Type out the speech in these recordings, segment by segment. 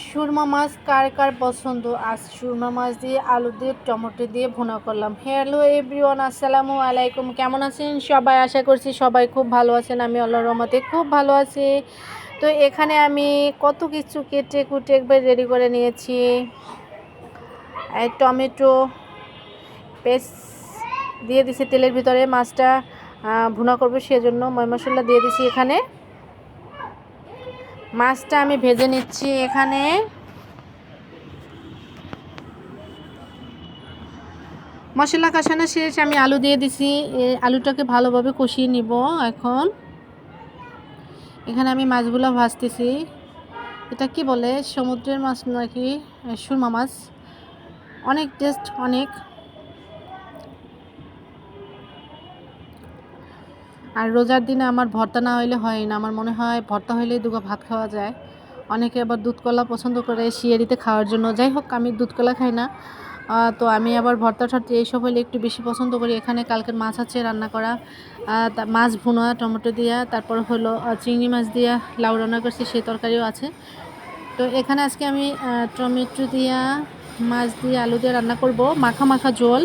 সুরমা মাছ কার কার পছন্দ? আজ সুরমা মাছ দিয়ে আলু দিয়ে টমেটো দিয়ে ভুনা করলাম। হ্যালো এভরিওয়ান, আসসালামু আলাইকুম। কেমন আছেন সবাই? আশা করছি সবাই খুব ভালো আছেন। আমি আল্লাহর রহমতে খুব ভালো আছি। তো এখানে আমি কত কিছু কেটে কুটে একবার রেডি করে নিয়েছি। টমেটো পেস্ট দিয়ে দিছি তেলের ভিতরে, মাছটা ভুনা করবো সেজন্য ময় মশলা দিয়ে দিছি। এখানে মাছটা আমি ভেজে নিচ্ছি। এখানে মশলা কষানো শেষ, আমি আলু দিয়ে দিছি। আলুটাকে ভালোভাবে কষিয়ে নিব। এখানে আমি মাছগুলো ভাজতেছি। এটা কি বলে, সমুদ্রের মাছ নাকি সুরমা মাছ, অনেক টেস্ট অনেক। আর রোজার দিনে আমার ভর্তা না হইলে হয় না। আমার মনে হয় ভর্তা হইলেই দুটো ভাত খাওয়া যায়। অনেকে আবার দুধ কলা পছন্দ করে সিয়ারিতে খাওয়ার জন্য। যাই হোক, আমি দুধ কলা খাই না, তো আমি আবার ভর্তা ঠর্তা এইসব হলে একটু বেশি পছন্দ করি। এখানে কালকের মাছ আছে রান্না করা, মাছ ভুনা টমেটো দিয়া, তারপর হলো চিংড়ি মাছ দিয়া লাউ রান্না করছি, সেই তরকারিও আছে। তো এখানে আজকে আমি টমেটো দিয়া মাছ দিয়ে আলু দিয়ে রান্না করব, মাখা মাখা ঝোল।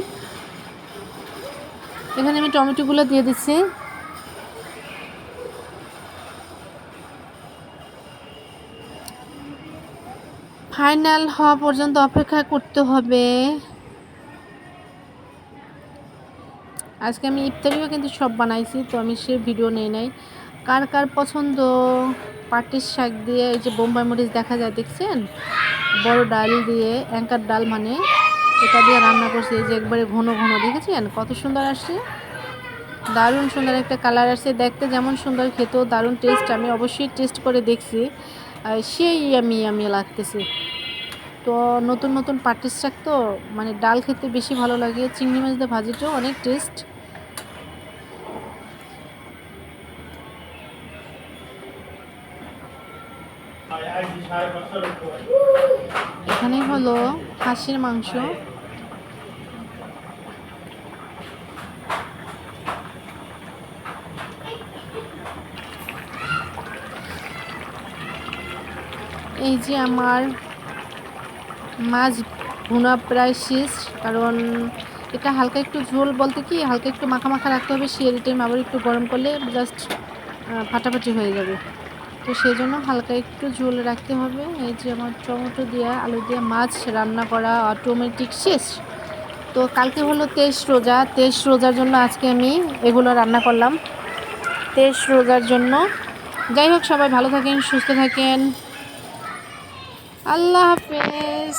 এখানে আমি টমেটোগুলো দিয়ে দিচ্ছি। ফাইনাল হওয়া পর্যন্ত অপেক্ষা করতে হবে। আজকে আমি ইফতারিও কিন্তু সব বানাইছি, তো আমি সে ভিডিও নেই নাই। কার কার পছন্দ পাটির শাক দিয়ে, এই যে বোম্বাই মরিচ দেখা যায় দেখছেন, বড় ডাল দিয়ে, অ্যাঙ্কার ডাল মানে, এটা দিয়ে রান্না করছি। এই যে একবারে ঘন ঘন, দেখেছেন কত সুন্দর আসছে, দারুণ সুন্দর একটা কালার আসছে। দেখতে যেমন সুন্দর, খেতেও দারুণ টেস্ট। আমি অবশ্যই টেস্ট করে দেখছি, সেই আমি লাগতেছে। তো নতুন নতুন পাটির শাক তো মানে ডাল খেতে বেশি ভালো লাগে। চিংড়ি মাছ দিয়ে ভাজিটাও অনেক টেস্ট। এখানে হলো হাঁসের মাংস। এই যে আমার মাছ ভুনা প্রায় শেষ, কারণ এটা হালকা একটু ঝোল বলতে কি হালকা একটু মাখা মাখা রাখতে হবে। সেই টাইম আবার একটু গরম করলে জাস্ট ফাটাফাটি হয়ে যাবে। তো সেই জন্য হালকা একটু ঝোল রাখতে হবে। এই যে আমার টমেটো দিয়ে আলু দিয়ে মাছ রান্না করা অটোমেটিক শেষ। তো কালকে হলো 23 রোজা। 23 রোজার জন্য আজকে আমি এগুলো রান্না করলাম, 23 রোজার জন্য। যাই হোক, সবাই ভালো থাকেন, সুস্থ থাকেন। আল্লাহ হাফেজ।